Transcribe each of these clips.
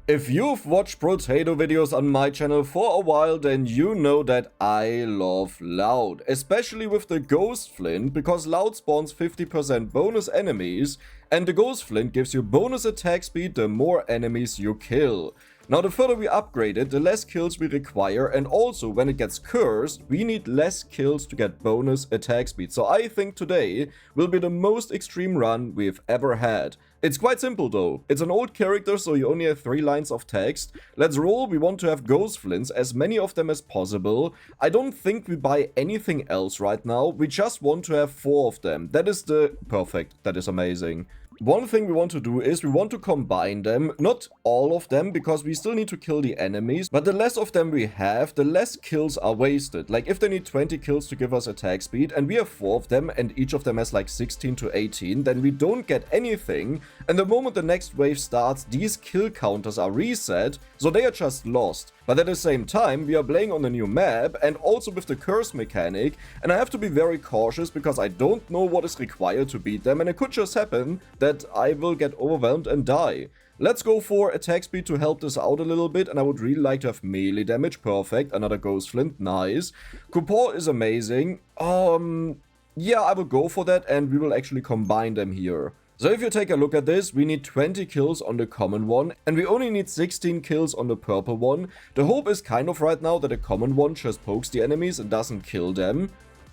If you've watched Brotato videos on my channel for a while, then you know that I love Loud, especially with the Ghost Flint, because Loud spawns 50% bonus enemies, and the Ghost Flint gives you bonus attack speed the more enemies you kill. Now the further we upgrade it, the less kills we require, and also when it gets cursed, we need less kills to get bonus attack speed. So I think today will be the most extreme run we've ever had. It's quite simple though. It's an old character, so you only have 3 lines of text. Let's roll. We want to have Ghost Flints, as many of them as possible. I don't think we buy anything else right now. We just want to have 4 of them. That is perfect. That is amazing. One thing we want to do is we want to combine them, not all of them, because we still need to kill the enemies, but the less of them we have, the less kills are wasted. Like if they need 20 kills to give us attack speed, and we have 4 of them, and each of them has like 16 to 18, then we don't get anything, and the moment the next wave starts, these kill counters are reset, so they are just lost. But at the same time, we are playing on a new map, and also with the curse mechanic, and I have to be very cautious because I don't know what is required to beat them, and it could just happen that I will get overwhelmed and die. Let's go for attack speed to help this out a little bit, and I would really like to have melee damage. Perfect. Another Ghost Flint. Nice. Coupon is amazing. Yeah, I will go for that, and we will actually combine them here. So if you take a look at this, we need 20 kills on the common one, and we only need 16 kills on the purple one. The hope is kind of right now that the common one just pokes the enemies and doesn't kill them.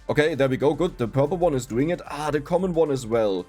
Okay, there we go, good. The purple one is doing it. The common one as well.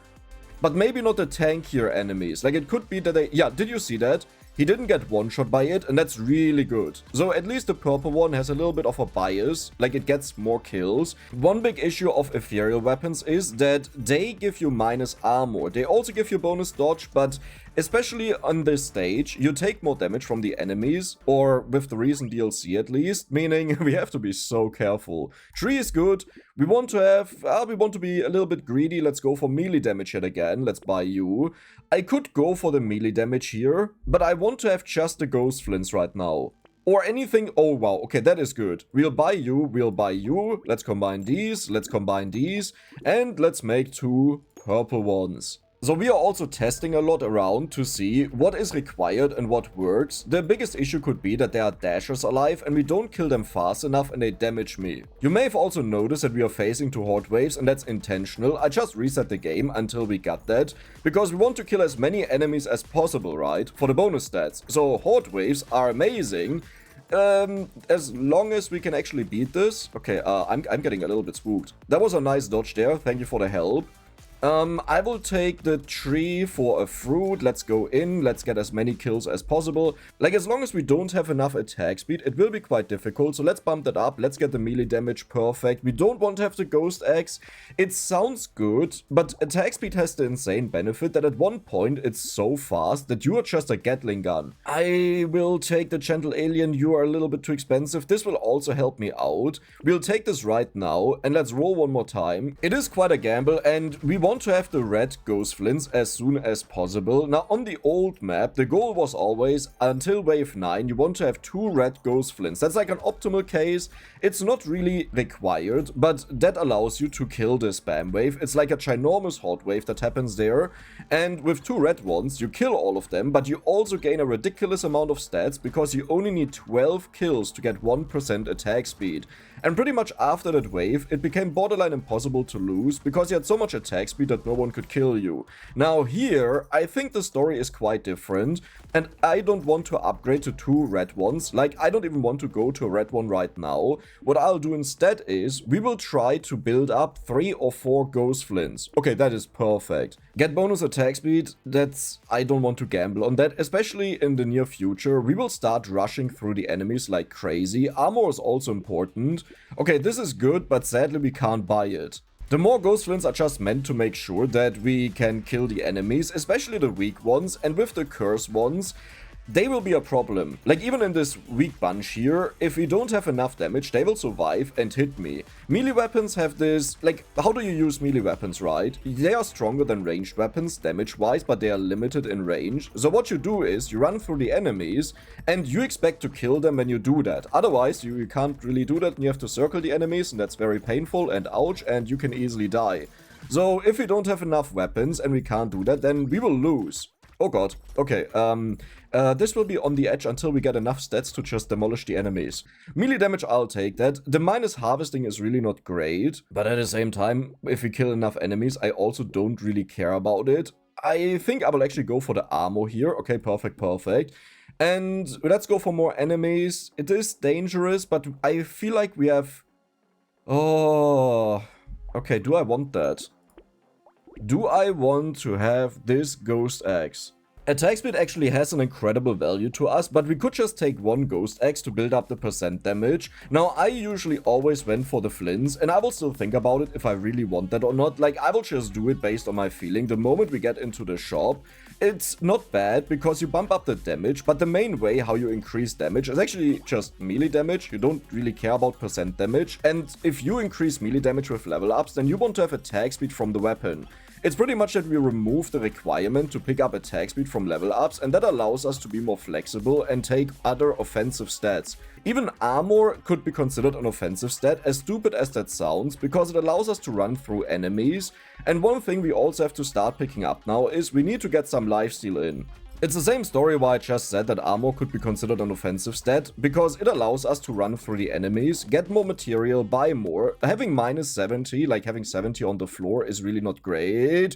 But maybe not the tankier enemies. Like, it could be that they... Yeah, did you see that? He didn't get one-shot by it, and that's really good. So at least the purple one has a little bit of a bias, like it gets more kills. One big issue of ethereal weapons is that they give you minus armor. They also give you bonus dodge, but especially on this stage, you take more damage from the enemies, or with the recent DLC at least, meaning we have to be so careful. 3 is good. We want to be a little bit greedy. Let's go for melee damage yet again. Let's buy you. I could go for the melee damage here, but I want to have just the Ghost Flints right now. Or anything. Oh, wow. Okay, that is good. We'll buy you. We'll buy you. Let's combine these. Let's combine these. And let's make 2 purple ones. So we are also testing a lot around to see what is required and what works. The biggest issue could be that there are dashers alive and we don't kill them fast enough and they damage me. You may have also noticed that we are facing 2 horde waves, and that's intentional. I just reset the game until we got that, because we want to kill as many enemies as possible, right? For the bonus stats. So horde waves are amazing. As long as we can actually beat this. Okay, I'm getting a little bit spooked. That was a nice dodge there. Thank you for the help. I will take the tree for a fruit. Let's go in. Let's get as many kills as possible. Like, as long as we don't have enough attack speed, it will be quite difficult. So let's bump that up. Let's get the melee damage. Perfect. We don't want to have the ghost axe. It sounds good, but attack speed has the insane benefit that at one point it's so fast that you are just a Gatling gun. I will take the gentle alien. You are a little bit too expensive. This will also help me out. We'll take this right now, and let's roll one more time. It is quite a gamble, and we want to have the red Ghost Flints as soon as possible. Now on the old map, the goal was always until wave 9 you want to have 2 red Ghost Flints. That's like an optimal case. It's not really required, but that allows you to kill the spam wave. It's like a ginormous horde wave that happens there, and with 2 red ones you kill all of them, but you also gain a ridiculous amount of stats because you only need 12 kills to get 1% attack speed. And pretty much after that wave, it became borderline impossible to lose because you had so much attack speed that no one could kill you. Now here, I think the story is quite different, and I don't want to upgrade to 2 red ones. Like, I don't even want to go to a red one right now. What I'll do instead is, we will try to build up 3 or 4 Ghost Flints. Okay, that is perfect. Get bonus attack speed, I don't want to gamble on that, especially in the near future. We will start rushing through the enemies like crazy. Armor is also important. Okay, this is good, but sadly we can't buy it. The more Ghost Flints are just meant to make sure that we can kill the enemies, especially the weak ones, and with the curse ones, they will be a problem. Like, even in this weak bunch here, if we don't have enough damage, they will survive and hit me. Melee weapons have this, like, how do you use melee weapons, right? They are stronger than ranged weapons, damage-wise, but they are limited in range. So what you do is, you run through the enemies, and you expect to kill them when you do that. Otherwise, you can't really do that, and you have to circle the enemies, and that's very painful, and ouch, and you can easily die. So, if we don't have enough weapons, and we can't do that, then we will lose. Oh god. Okay, This will be on the edge until we get enough stats to just demolish the enemies. Melee damage, I'll take that. The minus harvesting is really not great, but at the same time, if we kill enough enemies, I also don't really care about it. I think I will actually go for the armor here. Okay, perfect, perfect. And let's go for more enemies. It is dangerous, but I feel like we have... Oh... Okay, do I want that? Do I want to have this Ghost Axe? Attack speed actually has an incredible value to us, but we could just take one Ghost Axe to build up the percent damage. Now, I usually always went for the flints, and I will still think about it if I really want that or not. Like, I will just do it based on my feeling. The moment we get into the shop, it's not bad because you bump up the damage, but the main way how you increase damage is actually just melee damage. You don't really care about percent damage, and if you increase melee damage with level ups, then you want to have attack speed from the weapon. It's pretty much that we remove the requirement to pick up attack speed from level ups, and that allows us to be more flexible and take other offensive stats. Even armor could be considered an offensive stat, as stupid as that sounds, because it allows us to run through enemies. And one thing we also have to start picking up now is we need to get some lifesteal in. It's the same story why I just said that armor could be considered an offensive stat, because it allows us to run through the enemies, get more material, buy more. Having minus 70, like having 70 on the floor, is really not great.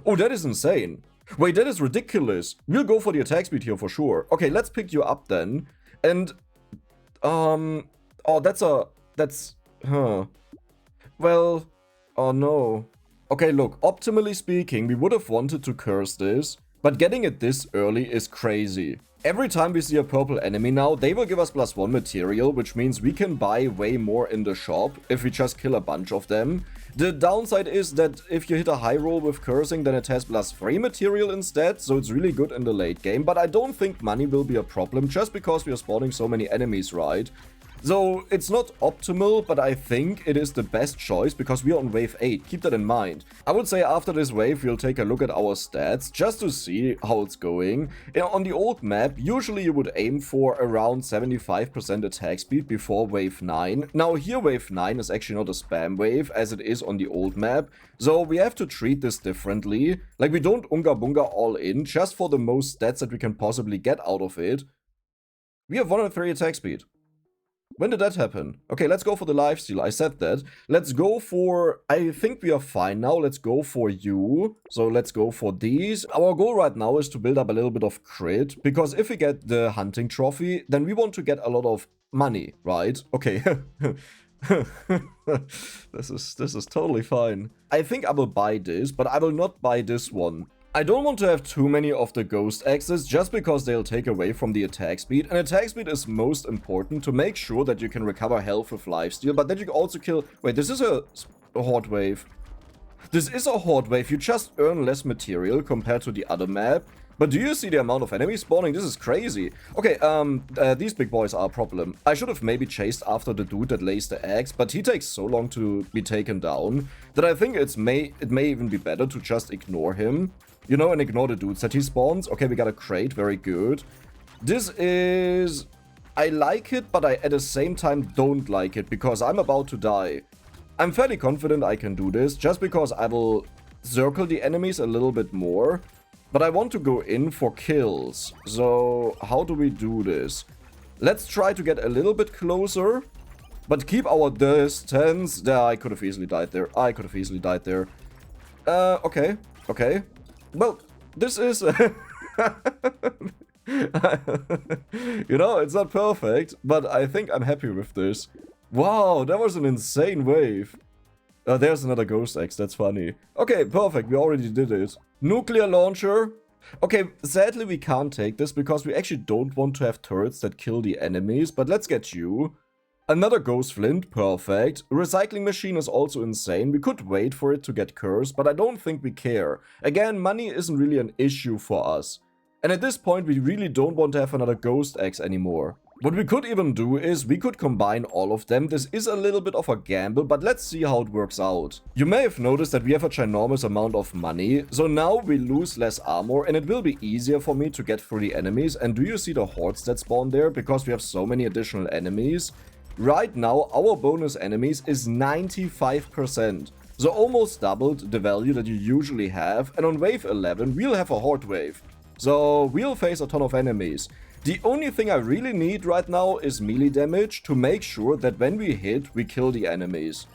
Oh, that is insane. Wait, that is ridiculous. We'll go for the attack speed here for sure. Okay, let's pick you up then. And, oh, well, oh no. Okay, look, optimally speaking, we would have wanted to curse this, but getting it this early is crazy. Every time we see a purple enemy now, they will give us +1 material, which means we can buy way more in the shop if we just kill a bunch of them. The downside is that if you hit a high roll with cursing, then it has +3 material instead, so it's really good in the late game, but I don't think money will be a problem just because we are spawning so many enemies, right? So it's not optimal, but I think it is the best choice because we are on wave 8, keep that in mind. I would say after this wave we'll take a look at our stats just to see how it's going. On the old map, usually you would aim for around 75% attack speed before wave 9. Now here wave 9 is actually not a spam wave as it is on the old map, so we have to treat this differently. Like we don't unga bunga all in just for the most stats that we can possibly get out of it. We have 103 attack speed. When did that happen? Okay, let's go for the lifesteal. I said that. Let's go for... I think we are fine now. Let's go for you. So let's go for these. Our goal right now is to build up a little bit of crit. Because if we get the hunting trophy, then we want to get a lot of money, right? Okay. This is totally fine. I think I will buy this, but I will not buy this one. I don't want to have too many of the ghost axes just because they'll take away from the attack speed, and attack speed is most important to make sure that you can recover health with lifesteal, but that you can also kill... Wait, this is a horde wave. This is a horde wave, you just earn less material compared to the other map. But do you see the amount of enemies spawning? This is crazy. Okay, these big boys are a problem. I should have maybe chased after the dude that lays the axe, but he takes so long to be taken down that I think it may even be better to just ignore him. You know, and ignore the dudes that he spawns. Okay, we got a crate, very good. This is... I like it, but I at the same time don't like it because I'm about to die. I'm fairly confident I can do this just because I will circle the enemies a little bit more. But I want to go in for kills. So, how do we do this? Let's try to get a little bit closer. But keep our distance. There, I could have easily died there. Okay. Okay. Well, this is... you know, it's not perfect. But I think I'm happy with this. Wow, that was an insane wave. There's another ghost axe, that's funny. Okay, perfect, we already did it. Nuclear launcher. Okay, sadly we can't take this because we actually don't want to have turrets that kill the enemies, but let's get you. Another ghost flint, perfect. Recycling machine is also insane. We could wait for it to get cursed, but I don't think we care. Again, money isn't really an issue for us. And at this point, we really don't want to have another ghost axe anymore. What we could even do is we could combine all of them. This is a little bit of a gamble, but let's see how it works out. You may have noticed that we have a ginormous amount of money, so now we lose less armor and it will be easier for me to get through the enemies. And do you see the hordes that spawn there? Because we have so many additional enemies. Right now, our bonus enemies is 95%. So almost doubled the value that you usually have. And on wave 11, we'll have a horde wave. So we'll face a ton of enemies. The only thing I really need right now is melee damage to make sure that when we hit, we kill the enemies.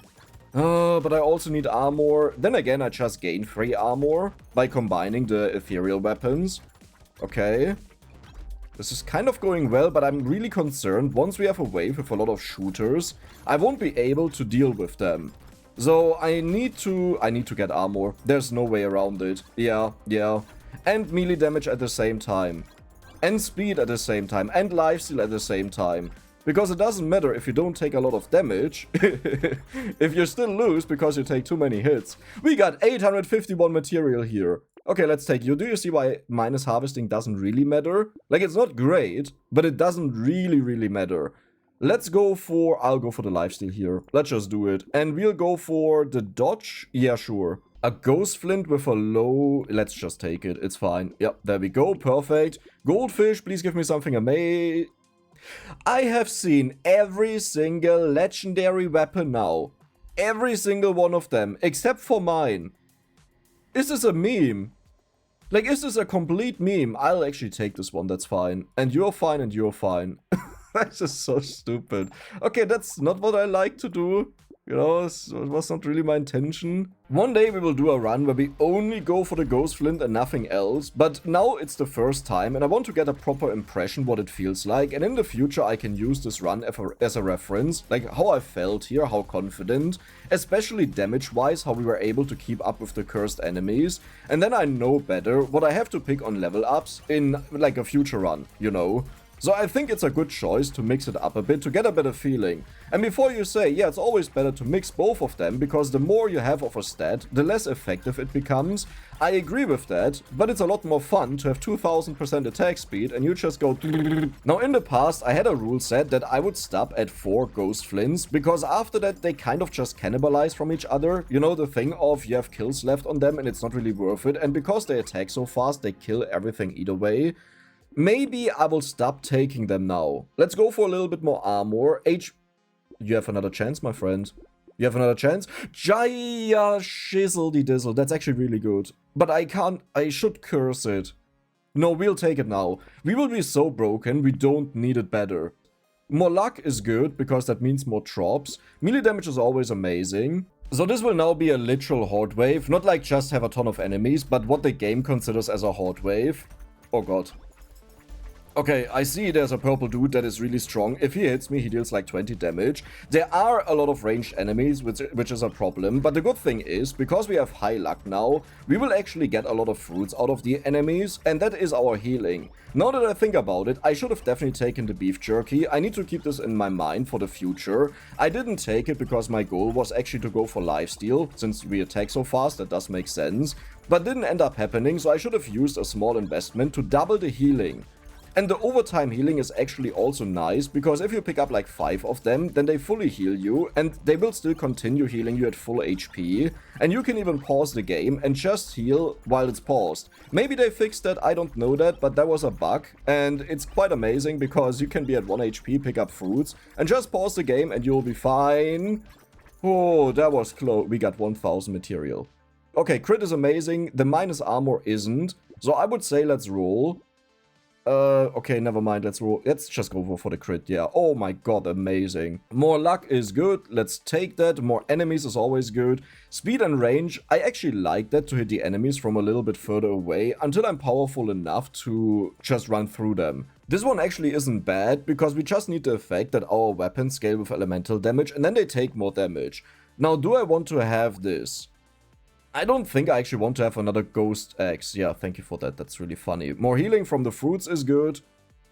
But I also need armor. Then again, I just gain 3 armor by combining the ethereal weapons. Okay. This is kind of going well, but I'm really concerned. Once we have a wave with a lot of shooters, I won't be able to deal with them. So I need to get armor. There's no way around it. Yeah. And melee damage at the same time. And speed at the same time. And lifesteal at the same time. Because it doesn't matter if you don't take a lot of damage, if you still lose because you take too many hits. We got 851 material here. Okay, let's take you. Do you see why minus harvesting doesn't really matter? Like, it's not great, but it doesn't really matter. Let's go for... I'll go for the lifesteal here. Let's just do it. And we'll go for the dodge. Yeah, sure. A ghost flint with a low... Let's just take it. It's fine. Yep, there we go. Perfect. Goldfish, please give me something amazing. I have seen every single legendary weapon now. Every single one of them, except for mine. Is this a meme? Like, is this a complete meme? I'll actually take this one, that's fine. And you're fine, and you're fine. That's just so stupid. Okay, that's not what I like to do. You know, it was not really my intention. One day we will do a run where we only go for the ghost flint and nothing else. But now it's the first time and I want to get a proper impression what it feels like. And in the future I can use this run as a reference. Like how I felt here, how confident. Especially damage-wise, how we were able to keep up with the cursed enemies. And then I know better what I have to pick on level ups in like a future run, you know. So I think it's a good choice to mix it up a bit to get a better feeling. And before you say, yeah, it's always better to mix both of them, because the more you have of a stat, the less effective it becomes. I agree with that, but it's a lot more fun to have 2000% attack speed and you just go... Now in the past I had a rule set that I would stop at 4 ghost flints, because after that they kind of just cannibalize from each other. You know, the thing of you have kills left on them and it's not really worth it, and because they attack so fast they kill everything either way. Maybe I will stop taking them now. Let's go for a little bit more armor. You have another chance, my friend. You have another chance? Jaya shizzle dizzle. That's actually really good. But I should curse it. No, we'll take it now. We will be so broken, we don't need it better. More luck is good, because that means more drops. Melee damage is always amazing. So this will now be a literal horde wave. Not like just have a ton of enemies, but what the game considers as a horde wave. Oh god. Okay, I see there's a purple dude that is really strong. If he hits me, he deals like 20 damage. There are a lot of ranged enemies, which is a problem. But the good thing is, because we have high luck now, we will actually get a lot of fruits out of the enemies. And that is our healing. Now that I think about it, I should have definitely taken the beef jerky. I need to keep this in my mind for the future. I didn't take it because my goal was actually to go for lifesteal. Since we attack so fast, that does make sense. But didn't end up happening, so I should have used a small investment to double the healing. And the overtime healing is actually also nice, because if you pick up like 5 of them, then they fully heal you, and they will still continue healing you at full HP. And you can even pause the game and just heal while it's paused. Maybe they fixed that, I don't know that, but that was a bug. And it's quite amazing, because you can be at 1 HP, pick up fruits, and just pause the game and you'll be fine. Oh, that was close. We got 1000 material. Okay, crit is amazing. The minus armor isn't. So I would say let's roll. Okay, never mind, let's roll. Let's just go for the crit, yeah. Oh my god, amazing. More luck is good, let's take that. More enemies is always good. Speed and range, I actually like that, to hit the enemies from a little bit further away, until I'm powerful enough to just run through them. This one actually isn't bad, because we just need the effect that our weapons scale with elemental damage, and then they take more damage. Now, do I want to have this? I don't think I actually want to have another ghost axe. Yeah, thank you for that. That's really funny. More healing from the fruits is good.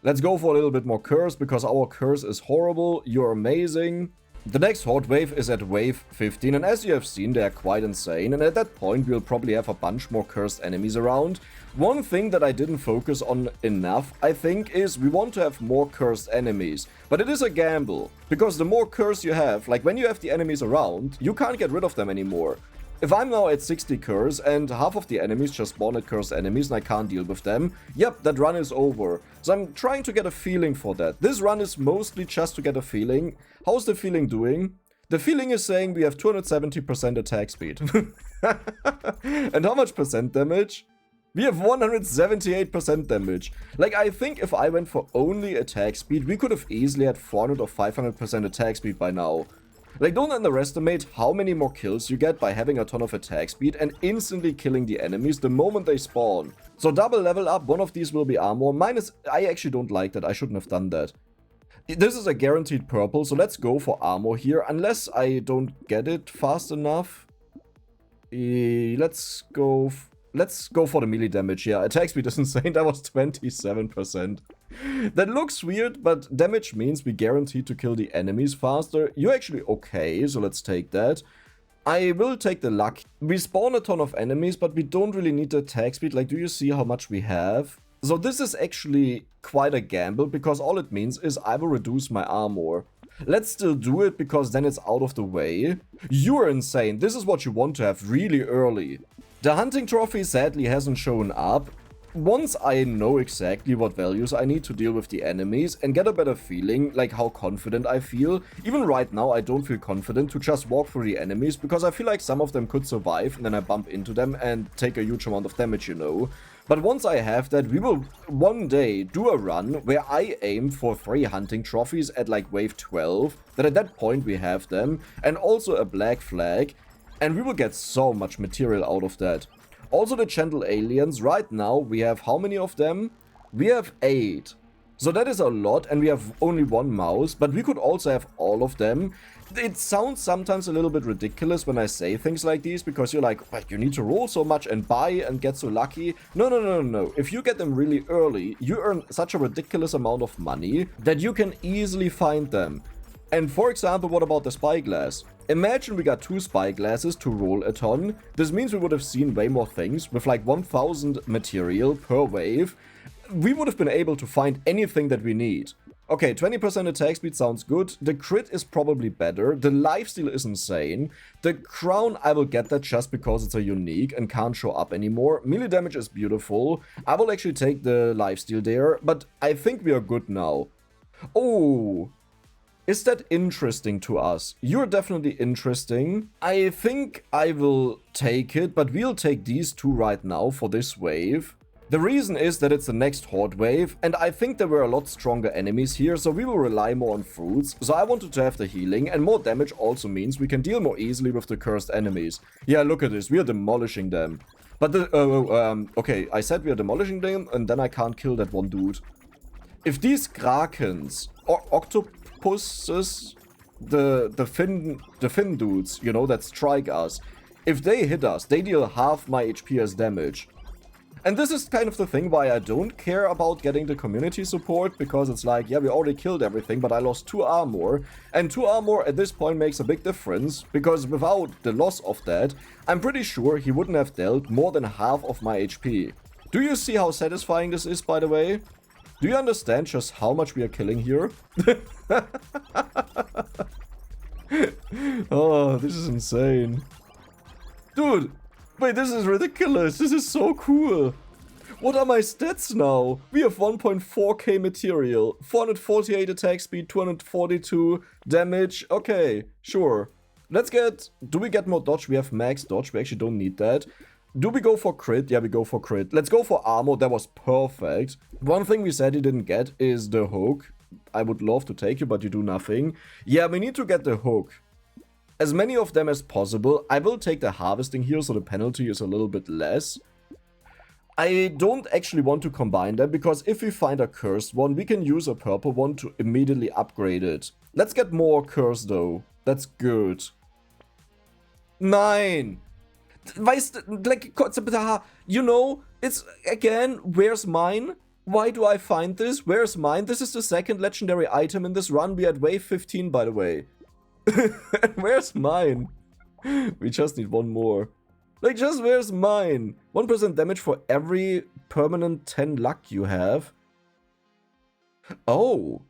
Let's go for a little bit more curse, because our curse is horrible. You're amazing. The next horde wave is at wave 15, and as you have seen, they are quite insane. And at that point, we'll probably have a bunch more cursed enemies around. One thing that I didn't focus on enough, I think, is we want to have more cursed enemies. But it is a gamble, because the more curse you have, like when you have the enemies around, you can't get rid of them anymore. If I'm now at 60 curse and half of the enemies just spawn at cursed enemies and I can't deal with them, yep, that run is over. So I'm trying to get a feeling for that. This run is mostly just to get a feeling. How's the feeling doing? The feeling is saying we have 270% attack speed. And how much percent damage? We have 178% damage. Like, I think if I went for only attack speed, we could have easily had 400 or 500% attack speed by now. Like, don't underestimate how many more kills you get by having a ton of attack speed and instantly killing the enemies the moment they spawn. So double level up, one of these will be armor. I actually don't like that, I shouldn't have done that. This is a guaranteed purple, so let's go for armor here, unless I don't get it fast enough. Let's go for the melee damage, yeah. Attack speed is insane, that was 27%. That looks weird, but damage means we guarantee to kill the enemies faster. You're actually okay, so let's take that. I will take the luck. We spawn a ton of enemies, but we don't really need the attack speed. Like, do you see how much we have? So this is actually quite a gamble, because all it means is I will reduce my armor. Let's still do it, because then it's out of the way. You're insane. This is what you want to have really early. The hunting trophy sadly hasn't shown up. Once I know exactly what values I need to deal with the enemies and get a better feeling, like how confident I feel, even right now I don't feel confident to just walk through the enemies, because I feel like some of them could survive and then I bump into them and take a huge amount of damage, you know. But once I have that, we will one day do a run where I aim for 3 hunting trophies at like wave 12, that at that point we have them, and also a black flag, and we will get so much material out of that. Also the gentle aliens, right now we have how many of them? We have 8. So that is a lot, and we have only 1 mouse, but we could also have all of them. It sounds sometimes a little bit ridiculous when I say things like these, because you're like, well, you need to roll so much and buy and get so lucky. No. If you get them really early, you earn such a ridiculous amount of money that you can easily find them. And for example, what about the spyglass? Imagine we got 2 spyglasses to roll a ton. This means we would have seen way more things with like 1000 material per wave. We would have been able to find anything that we need. Okay, 20% attack speed sounds good. The crit is probably better. The lifesteal is insane. The crown, I will get that just because it's a unique and can't show up anymore. Melee damage is beautiful. I will actually take the lifesteal there, but I think we are good now. Oh, is that interesting to us? You're definitely interesting. I think I will take it, but we'll take these 2 right now for this wave. The reason is that it's the next horde wave, and I think there were a lot stronger enemies here, so we will rely more on fruits. So I wanted to have the healing, and more damage also means we can deal more easily with the cursed enemies. Yeah, look at this, we are demolishing them. But okay, I said we are demolishing them, and then I can't kill that one dude. If these krakens or octopuses, the fin dudes, you know, that strike us, if they hit us, they deal half my HP as damage. And this is kind of the thing why I don't care about getting the community support, because it's like, yeah, we already killed everything, but I lost 2 armor, and 2 armor at this point makes a big difference, because without the loss of that, I'm pretty sure he wouldn't have dealt more than half of my HP. Do you see how satisfying this is, by the way? Do you understand just how much we are killing here? Oh, this is insane. Dude! Wait, this is ridiculous. This is so cool. What are my stats now? We have 1.4k material, 448 attack speed, 242 damage. Okay, sure. Let's get... Do we get more dodge? We have max dodge. We actually don't need that. Do we go for crit? Yeah, we go for crit. Let's go for armor. That was perfect. One thing we said he didn't get is the hook. I would love to take you, but you do nothing. Yeah, we need to get the hook. As many of them as possible. I will take the harvesting here, so the penalty is a little bit less. I don't actually want to combine them, because if we find a cursed one, we can use a purple one to immediately upgrade it. Let's get more cursed though. That's good. 9! Weißt du, like, you know, it's, again, where's mine? Why do I find this? Where's mine? This is the 2nd legendary item in this run. We are at wave 15, by the way. Where's mine? We just need 1 more. Like, just where's mine? 1% damage for every permanent 10 luck you have. Oh.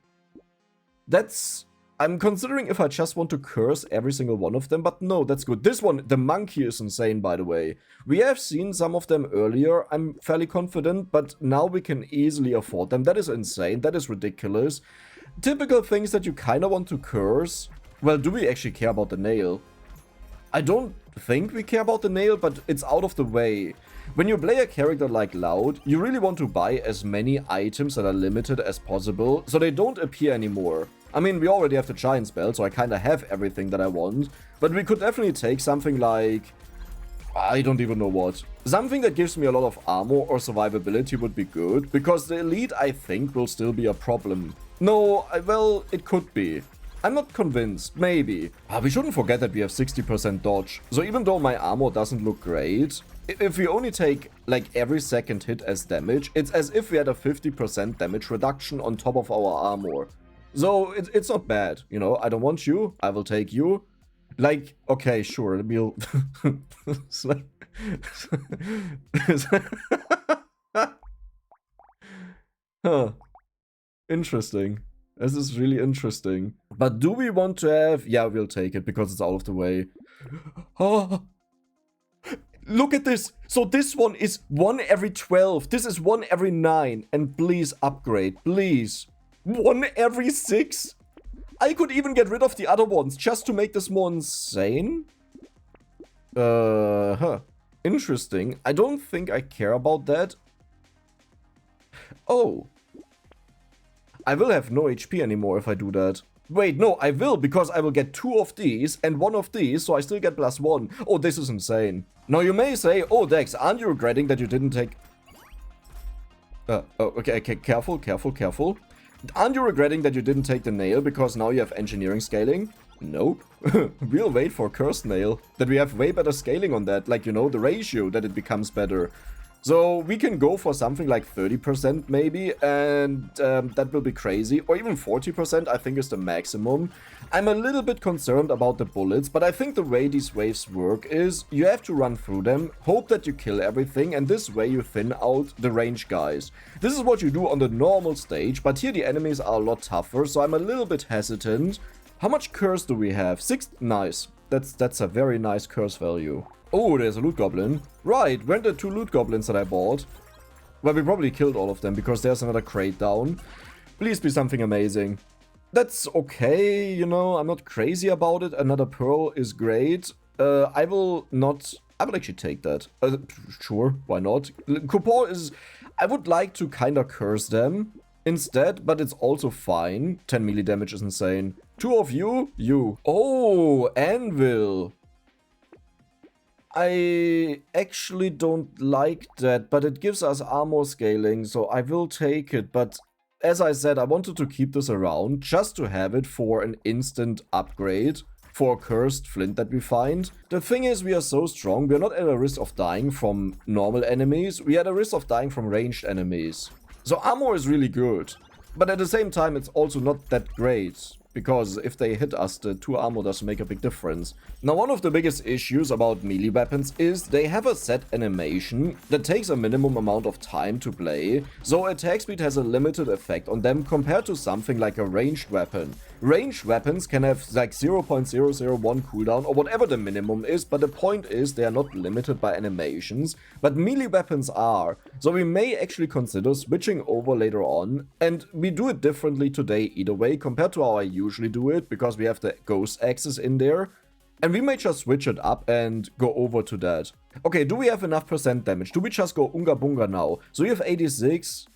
That's... I'm considering if I just want to curse every single one of them, but no, that's good. This one, the monkey, is insane, by the way. We have seen some of them earlier, I'm fairly confident, but now we can easily afford them. That is insane, that is ridiculous. Typical things that you kind of want to curse. Well, do we actually care about the nail? I don't think we care about the nail, but it's out of the way. When you play a character like Loud, you really want to buy as many items that are limited as possible, so they don't appear anymore. I mean, we already have the giant spell, so I kinda have everything that I want, but we could definitely take something like... I don't even know what. Something that gives me a lot of armor or survivability would be good, because the elite, I think, will still be a problem. No, well, it could be. I'm not convinced, maybe. We shouldn't forget that we have 60% dodge, so even though my armor doesn't look great, if we only take, like, every second hit as damage, it's as if we had a 50% damage reduction on top of our armor. So, it's not bad, you know, I don't want you, I will take you. Like, okay, sure, we'll... Huh. Interesting. This is really interesting. But do we want to have... Yeah, we'll take it, because it's out of the way. Oh! Look at this! So this one is 1 every 12. This is 1 every 9. And please upgrade, please. 1 every 6? I could even get rid of the other ones just to make this more insane. Interesting. I don't think I care about that. Oh. I will have no HP anymore if I do that. Wait, no, I will, because I will get 2 of these and 1 of these, so I still get +1. Oh, this is insane. Now you may say, oh Dex, aren't you regretting that you didn't take... okay, careful, careful, careful. Aren't you regretting that you didn't take the nail because now you have engineering scaling? Nope. We'll wait for cursed nail. That we have way better scaling on that, like, you know, the ratio that it becomes better. So we can go for something like 30% maybe, and that will be crazy. Or even 40% I think is the maximum. I'm a little bit concerned about the bullets, but I think the way these waves work is you have to run through them, hope that you kill everything, and this way you thin out the range guys. This is what you do on the normal stage, but here the enemies are a lot tougher, so I'm a little bit hesitant. How much curse do we have? 6? Nice. That's a very nice curse value. Oh, there's a loot goblin. Right, where are the 2 loot goblins that I bought? Well, we probably killed all of them because there's another crate down. Please be something amazing. That's okay, you know, I'm not crazy about it. Another pearl is great. I will actually take that. Sure, why not? Coupon is... I would like to kinda curse them instead, but it's also fine. 10 melee damage is insane. 2 of you, you. Oh, anvil. I actually don't like that, but it gives us armor scaling, so I will take it. But as I said, I wanted to keep this around just to have it for an instant upgrade for a cursed flint that we find. The thing is, we are so strong, we are not at a risk of dying from normal enemies, we are at a risk of dying from ranged enemies. So armor is really good, but at the same time it's also not that great. Because if they hit us, the 2 armor does make a big difference. Now, one of the biggest issues about melee weapons is they have a set animation that takes a minimum amount of time to play, so attack speed has a limited effect on them compared to something like a ranged weapon. Ranged weapons can have like 0.001 cooldown or whatever the minimum is, but the point is they are not limited by animations, but melee weapons are. So we may actually consider switching over later on, and we do it differently today either way compared to how I usually do it, because we have the ghost axes in there, and we may just switch it up and go over to that. Okay, do we have enough percent damage? Do we just go Unga Bunga now? So you have 86.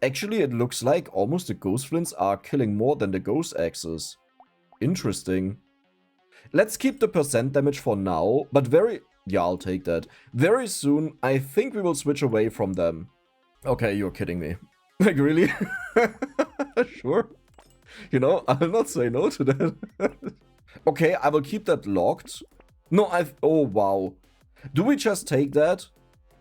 Actually, it looks like almost the ghost flints are killing more than the ghost axes. Interesting. Let's keep the percent damage for now, but yeah, I'll take that. Very soon, I think we will switch away from them. Okay, you're kidding me. Like, really? Sure. You know, I'll not say no to that. Okay, I will keep that locked. No, oh, wow. Do we just take that?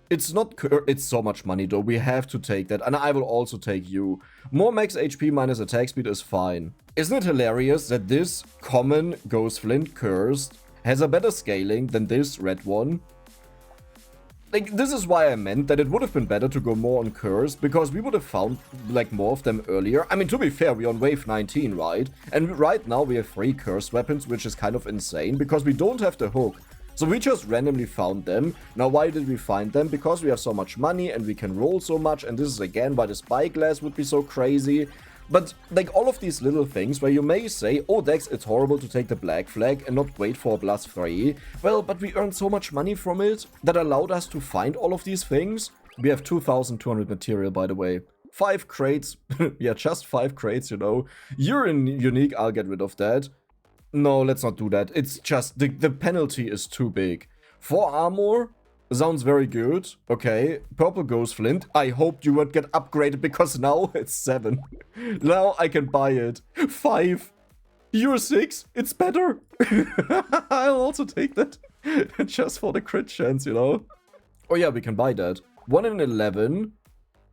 It's not... It's so much money, though. We have to take that. And I will also take you. More max HP minus attack speed is fine. Isn't it hilarious that this common Ghost Flint Cursed has a better scaling than this red one? Like, this is why I meant that it would have been better to go more on Cursed, because we would have found, like, more of them earlier. I mean, to be fair, we're on wave 19, right? And right now we have 3 Cursed weapons, which is kind of insane, because we don't have the hook. So we just randomly found them. Now, why did we find them? Because we have so much money and we can roll so much, and this is again why the spyglass would be so crazy. But like all of these little things where you may say, oh Dex, it's horrible to take the black flag and not wait for a +3. Well, but we earned so much money from it that allowed us to find all of these things. We have 2,200 material, by the way. 5 crates. Yeah, just 5 crates, you know. You're in unique, I'll get rid of that. No, let's not do that. It's just, the penalty is too big. 4 armor sounds very good. Okay, purple ghost flint. I hoped you would get upgraded because now it's 7. Now I can buy it. 5. You're 6. It's better. I'll also take that. Just for the crit chance, you know. Oh yeah, we can buy that. 1 in 11.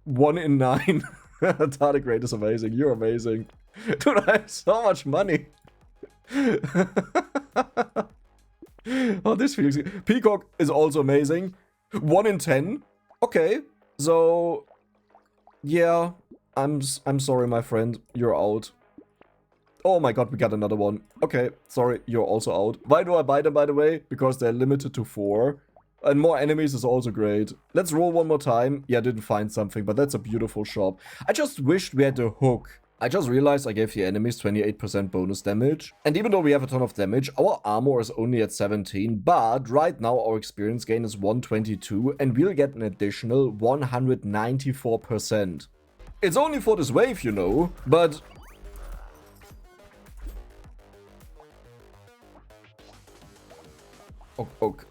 1 in 9. Tardigrade is amazing. You're amazing. Dude, I have so much money. Oh, this feels good. Peacock is also amazing. 1 in 10. Okay, so yeah, I'm sorry, my friend. You're out. Oh my god, we got another one. Okay, sorry, you're also out. Why do I buy them, by the way? Because they're limited to 4. And more enemies is also great. Let's roll one more time. Yeah, I didn't find something, but that's a beautiful shop. I just wished we had a hook. I just realized I gave the enemies 28% bonus damage. And even though we have a ton of damage, our armor is only at 17. But right now our experience gain is 122 and we'll get an additional 194%. It's only for this wave, you know, but...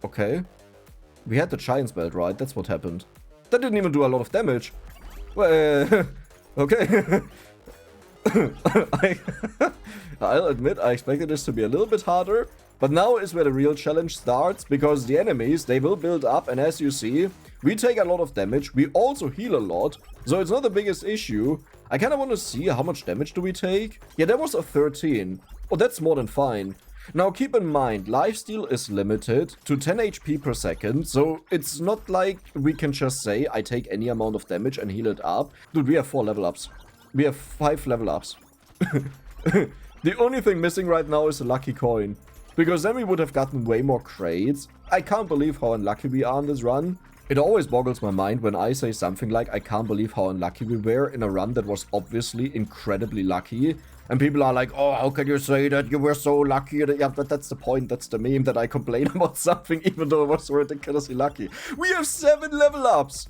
Okay. We had the Giant's Belt, right? That's what happened. That didn't even do a lot of damage. Well, okay. I'll admit I expected this to be a little bit harder, but now is where the real challenge starts, because the enemies, they will build up, and as you see, we take a lot of damage, we also heal a lot, so it's not the biggest issue. I kind of want to see how much damage do we take. Yeah, that was a 13. Oh, that's more than fine. Now keep in mind, lifesteal is limited to 10 HP per second, so it's not like we can just say I take any amount of damage and heal it up. Dude, we have 4 level ups. We have 5 level ups. The only thing missing right now is a lucky coin. Because then we would have gotten way more crates. I can't believe how unlucky we are on this run. It always boggles my mind when I say something like I can't believe how unlucky we were in a run that was obviously incredibly lucky. And people are like, oh, how can you say that? You were so lucky. Yeah, but that's the point. That's the meme, that I complain about something even though it was so ridiculously lucky. We have 7 level ups.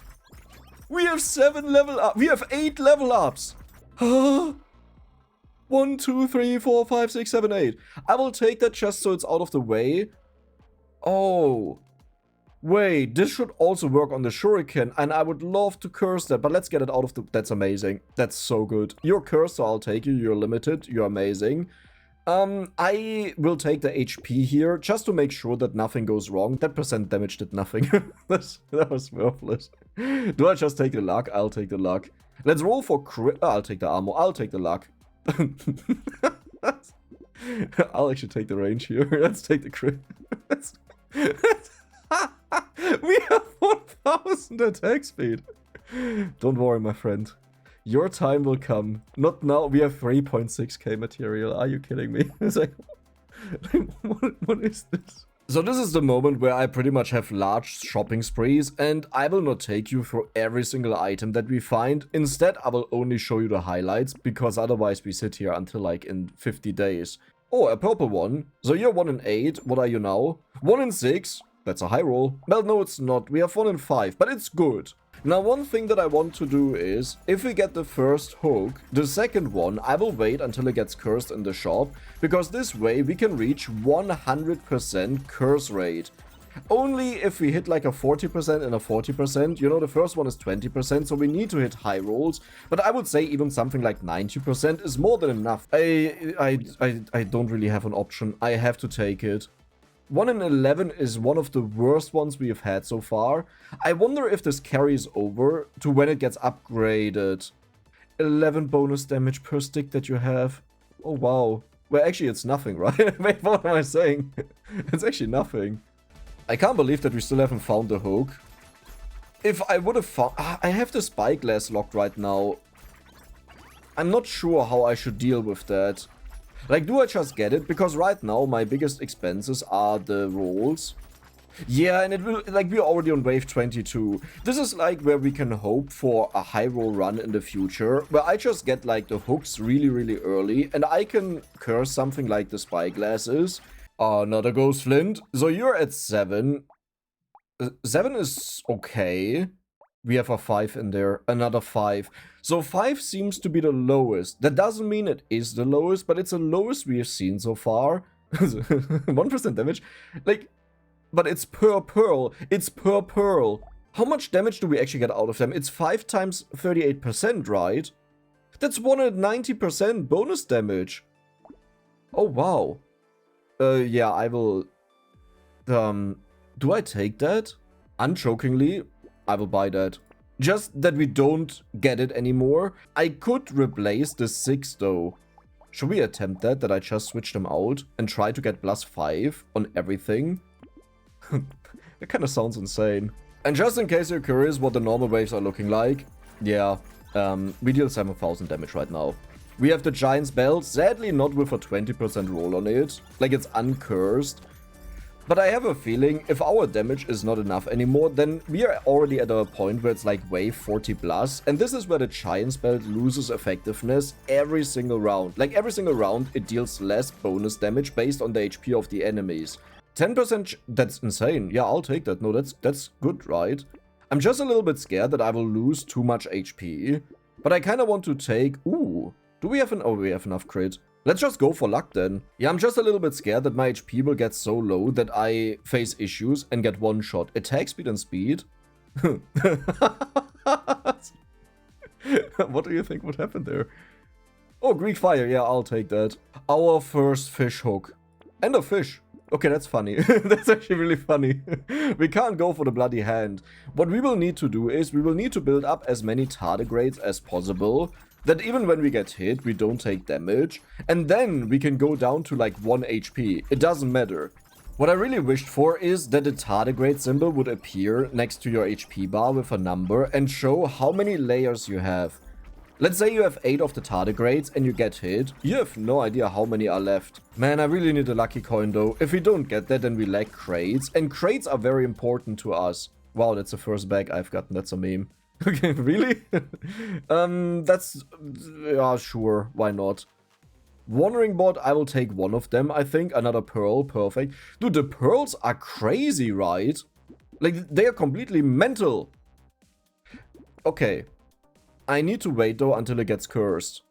We have 7 level ups. We have 8 level ups. 1, 2, 3, 4, 5, 6, 7, 8. I will take that just so it's out of the way. Oh. Wait, this should also work on the shuriken, and I would love to curse that, but let's get it out of the... That's amazing. That's so good. You're cursed, so I'll take you. You're limited. You're amazing. I will take the HP here, just to make sure that nothing goes wrong. That percent damage did nothing. That was worthless. Do I just take the luck? I'll take the luck. Let's roll for crit. I'll take the armor. I'll take the luck. I'll actually take the range here. Let's take the crit. We have 1000 attack speed. Don't worry, my friend. Your time will come. Not now. We have 3.6k material. Are you kidding me? It's like, what is this? So this is the moment where I pretty much have large shopping sprees, and I will not take you through every single item that we find. Instead, I will only show you the highlights, because otherwise we sit here until like in 50 days. Oh, a purple one. So you're 1 in 8. What are you now? 1 in 6. That's a high roll. Well, no, it's not. We have 1 in 5, but it's good. Now, one thing that I want to do is, if we get the first hook, the second one, I will wait until it gets cursed in the shop, because this way we can reach 100% curse rate. Only if we hit like a 40% and a 40%, you know, the first one is 20%, so we need to hit high rolls, but I would say even something like 90% is more than enough. I don't really have an option. I have to take it. 1 in 11 is one of the worst ones we have had so far. I wonder if this carries over to when it gets upgraded. 11 bonus damage per stick that you have. Oh, wow. Well, actually, it's nothing, right? Wait, what am I saying? It's actually nothing. I can't believe that we still haven't found the hook. If I would have found... I have the spyglass locked right now. I'm not sure how I should deal with that. Like, do I just get it? Because right now, my biggest expenses are the rolls. Yeah, and it will, like, we're already on wave 22. This is like where we can hope for a high roll run in the future, where I just get like the hooks really, really early, and I can curse something like the spyglasses. Another ghost flint. So you're at 7. 7 is okay. We have a 5 in there, another 5. So 5 seems to be the lowest. That doesn't mean it is the lowest, but it's the lowest we have seen so far. 1% damage. Like, but it's per pearl. It's per pearl. How much damage do we actually get out of them? It's 5 times 38%, right? That's 190% bonus damage. Oh, wow. Yeah, I will... do I take that? Unchokingly, I will buy that. Just that we don't get it anymore. I could replace the 6 though. Should we attempt that? That I just switch them out and try to get +5 on everything? It kind of sounds insane. And just in case you're curious what the normal waves are looking like, yeah, we deal 7,000 damage right now. We have the Giant's Belt, sadly not with a 20% roll on it, like it's uncursed. But I have a feeling if our damage is not enough anymore, then we are already at a point where it's like wave 40 plus, and this is where the Giant's Belt loses effectiveness every single round. Like every single round, it deals less bonus damage based on the HP of the enemies. 10%, that's insane. Yeah, I'll take that. No, that's good, right? I'm just a little bit scared that I will lose too much HP, but I kind of want to take... Ooh, do we have an... Oh, we have enough crit. Let's just go for luck then. Yeah, I'm just a little bit scared that my HP will get so low that I face issues and get one shot. Attack speed and speed? What do you think would happen there? Oh, Greek fire. Yeah, I'll take that. Our first fish hook. And a fish. Okay, that's funny. That's actually really funny. We can't go for the bloody hand. What we will need to do is we will need to build up as many tardigrades as possible, that even when we get hit, we don't take damage, and then we can go down to like 1 HP. It doesn't matter. What I really wished for is that the tardigrade symbol would appear next to your HP bar with a number and show how many layers you have. Let's say you have 8 of the tardigrades and you get hit. You have no idea how many are left. Man, I really need a lucky coin though. If we don't get that, then we lack crates, and crates are very important to us. Wow, that's the first bag I've gotten. That's a meme. Okay, really? That's... yeah, sure. Why not? Wandering bot, I will take one of them, I think. Another pearl. Perfect. Dude, the pearls are crazy, right? Like, they are completely mental. Okay. I need to wait, though, until it gets cursed.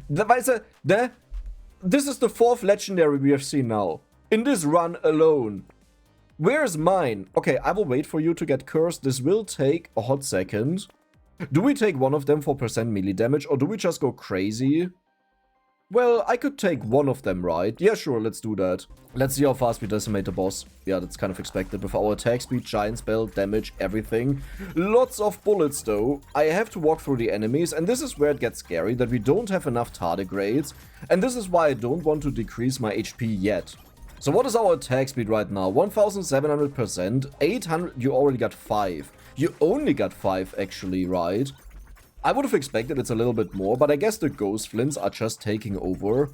This is the 4th legendary we have seen now. In this run alone. Where's mine? Okay, I will wait for you to get cursed. This will take a hot second. Do we take one of them for % melee damage, or do we just go crazy? Well, I could take one of them, right? Yeah, sure, let's do that. Let's see how fast we decimate the boss. Yeah, that's kind of expected. With our attack speed, Giant's Belt, damage, everything. Lots of bullets, though. I have to walk through the enemies, and this is where it gets scary, that we don't have enough tardigrades. And this is why I don't want to decrease my HP yet. So what is our attack speed right now? 1700%, 800, you already got 5. You only got 5 actually, right? I would have expected it's a little bit more, but I guess the ghost flints are just taking over.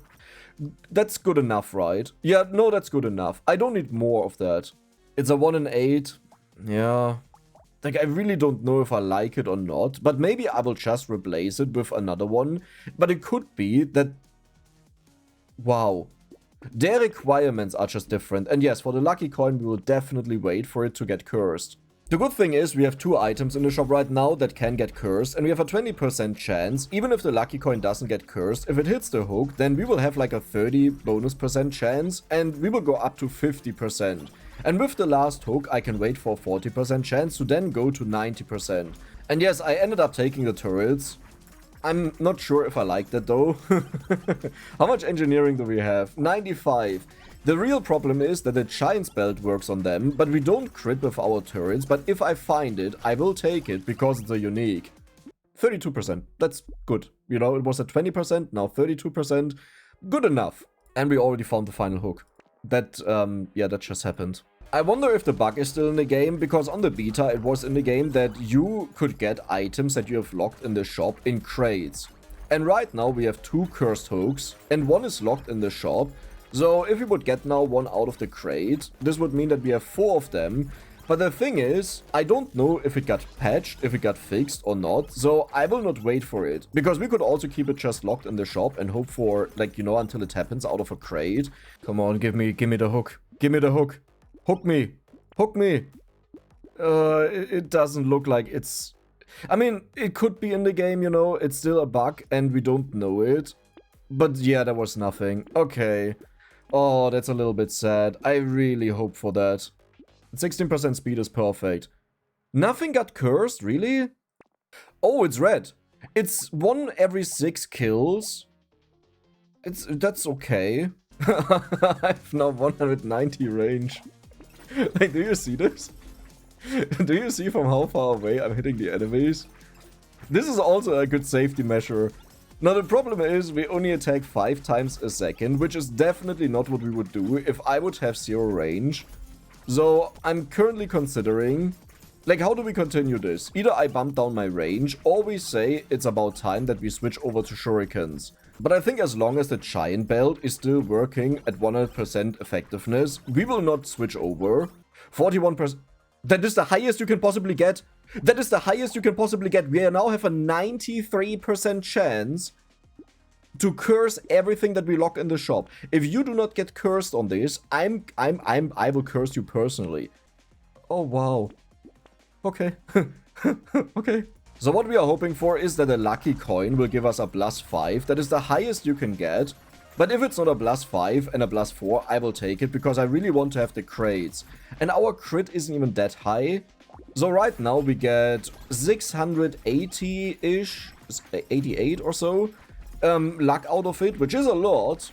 That's good enough, right? Yeah, no, that's good enough. I don't need more of that. It's a 1 in 8. Yeah. Like, I really don't know if I like it or not, but maybe I will just replace it with another one. But it could be that... Wow. Their requirements are just different, and yes, for the lucky coin we will definitely wait for it to get cursed. The good thing is we have 2 items in the shop right now that can get cursed, and we have a 20% chance, even if the lucky coin doesn't get cursed, if it hits the hook, then we will have like a 30 bonus % chance, and we will go up to 50%. And with the last hook I can wait for a 40% chance to then go to 90%. And yes, I ended up taking the turrets. I'm not sure if I like that though. How much engineering do we have? 95. The real problem is that the Giant's Belt works on them, but we don't crit with our turrets, but if I find it, I will take it because it's a unique. 32%. That's good. You know, it was at 20%, now 32%. Good enough. And we already found the final hook. That, yeah, that just happened. I wonder if the bug is still in the game, because on the beta it was in the game that you could get items that you have locked in the shop in crates. And right now we have 2 cursed hooks, and one is locked in the shop. So if we would get now one out of the crate, this would mean that we have 4 of them. But the thing is, I don't know if it got patched, if it got fixed or not, so I will not wait for it. Because we could also keep it just locked in the shop and hope for, like, you know, until it happens out of a crate. Come on, give me the hook. Give me the hook. Hook me. Hook me. It doesn't look like it's... I mean, it could be in the game, you know, it's still a bug and we don't know it. But yeah, there was nothing. Okay. Oh, that's a little bit sad. I really hope for that. 16% speed is perfect. Nothing got cursed, really? Oh, it's red. It's 1 every 6 kills. That's okay. I have now 190 range. Like, do you see this? Do you see from how far away I'm hitting the enemies? This is also a good safety measure. Now, the problem is we only attack 5 times a second, which is definitely not what we would do if I would have 0 range. So, I'm currently considering, like, how do we continue this? Either I bump down my range, or we say it's about time that we switch over to shurikens. But I think as long as the giant belt is still working at 100% effectiveness, we will not switch over. 41%. That is the highest you can possibly get. That is the highest you can possibly get. We now have a 93% chance to curse everything that we lock in the shop. If you do not get cursed on this, I will curse you personally. Oh, wow. Okay. Okay. So what we are hoping for is that a lucky coin will give us a +5. That is the highest you can get. But if it's not a +5 and a +4, I will take it because I really want to have the crates. And our crit isn't even that high. So right now we get 680-ish, 88 or so. Luck out of it, which is a lot,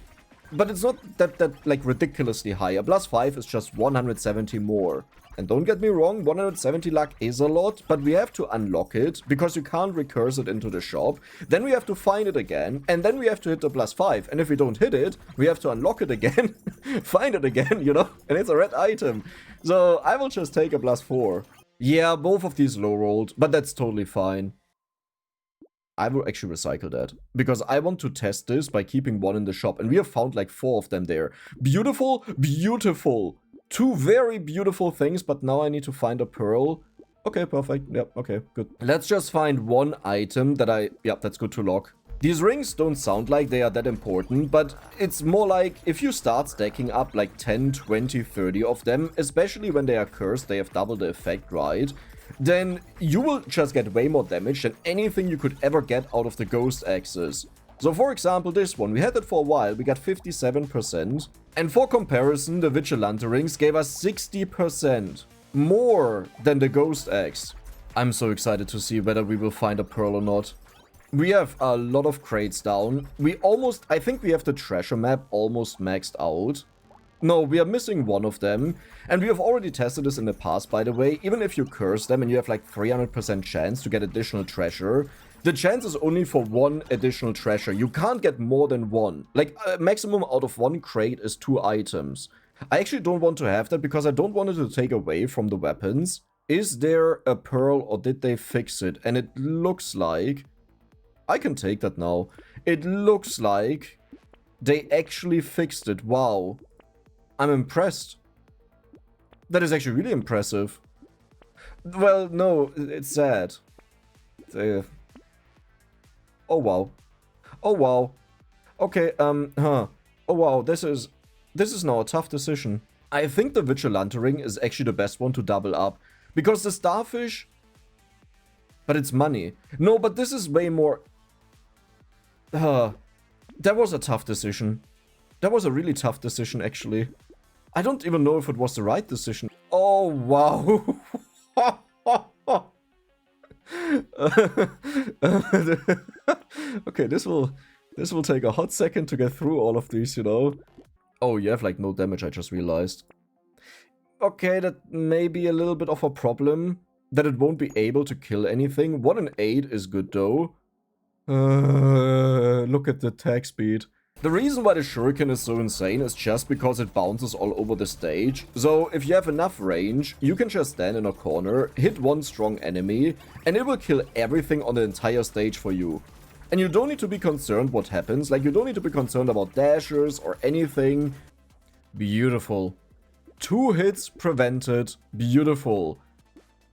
but it's not that like ridiculously high. A +5 is just 170 more. And don't get me wrong, 170 luck is a lot, but we have to unlock it because you can't recurse it into the shop. Then we have to find it again, and then we have to hit the +5. And if we don't hit it, we have to unlock it again, find it again, you know, and it's a red item. So I will just take a +4. Yeah, both of these low rolled, but that's totally fine. I will actually recycle that, because I want to test this by keeping 1 in the shop, and we have found like 4 of them there. Beautiful, beautiful. 2 very beautiful things, but now I need to find a pearl. Okay, perfect. Yep, okay, good. Let's just find 1 item that yep, that's good to lock. These rings don't sound like they are that important, but it's more like if you start stacking up like 10, 20, 30 of them, especially when they are cursed, they have double the effect, right? Then you will just get way more damage than anything you could ever get out of the ghost axes. So for example, this one, we had it for a while, we got 57%. And for comparison, the vigilante rings gave us 60% more than the ghost axe. I'm so excited to see whether we will find a pearl or not. We have a lot of crates down. I think we have the treasure map almost maxed out. No, we are missing 1 of them. And we have already tested this in the past, by the way. Even if you curse them and you have like 300% chance to get additional treasure, the chance is only for 1 additional treasure. You can't get more than 1. Like, a maximum out of 1 crate is 2 items. I actually don't want to have that because I don't want it to take away from the weapons. Is there a pearl or did they fix it? And it looks like... I can take that now. It looks like they actually fixed it. Wow. I'm impressed. That is actually really impressive. Well, no, it's sad. Oh, wow. Oh, wow. Okay, Oh, wow, this is now a tough decision. I think the vigilante ring is actually the best one to double up. Because the starfish... But it's money. No, but this is way more... That was a tough decision. That was a really tough decision, actually. I don't even know if it was the right decision. Oh, wow. Okay, this will take a hot second to get through all of these, you know. Oh, you have like no damage, I just realized. Okay, that may be a little bit of a problem. That it won't be able to kill anything. 1 in 8 is good though. Look at the attack speed. The reason why the shuriken is so insane is just because it bounces all over the stage. So if you have enough range, you can just stand in a corner, hit 1 strong enemy, and it will kill everything on the entire stage for you. And you don't need to be concerned what happens. Like, you don't need to be concerned about dashers or anything. Beautiful. 2 hits prevented. Beautiful.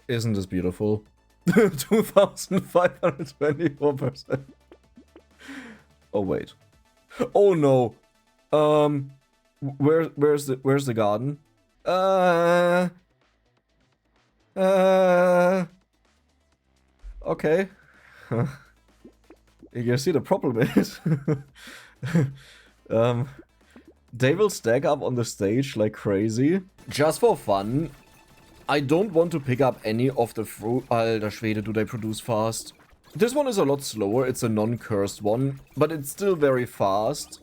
Isn't this beautiful? 2524%. Oh, wait. Oh, no. Where's the garden? Okay. You see, the problem is they will stack up on the stage like crazy. Just for fun, I don't want to pick up any of the fruit. Alter Schwede, do they produce fast. This one is a lot slower, it's a non-cursed one, but it's still very fast.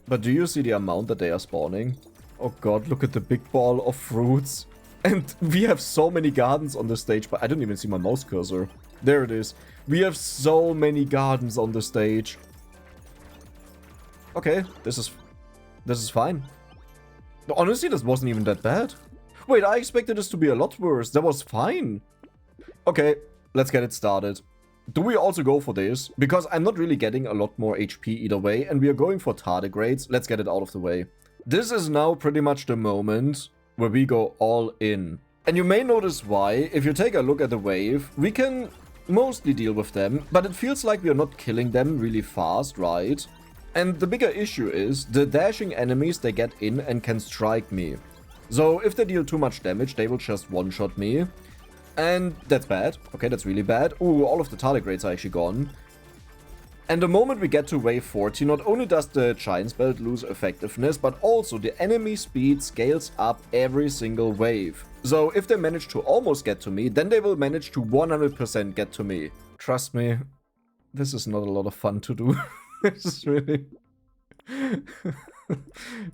But do you see the amount that they are spawning? Oh god, look at the big ball of fruits. And we have so many gardens on the stage, but I don't even see my mouse cursor. There it is. We have so many gardens on the stage. Okay, this is fine. Honestly, this wasn't even that bad. Wait, I expected this to be a lot worse. That was fine. Okay, let's get it started. Do we also go for this? Because I'm not really getting a lot more HP either way, and we are going for tardigrades. Let's get it out of the way. This is now pretty much the moment where we go all in. And you may notice why. If you take a look at the wave, we can mostly deal with them, but it feels like we are not killing them really fast, right? And the bigger issue is the dashing enemies, they get in and can strike me. So if they deal too much damage, they will just one-shot me. And that's bad. Okay, that's really bad. Ooh, all of the tardigrades are actually gone. And the moment we get to wave 40, not only does the Giant's Belt lose effectiveness, but also the enemy speed scales up every single wave. So if they manage to almost get to me, then they will manage to 100% get to me. Trust me, this is not a lot of fun to do. This is really...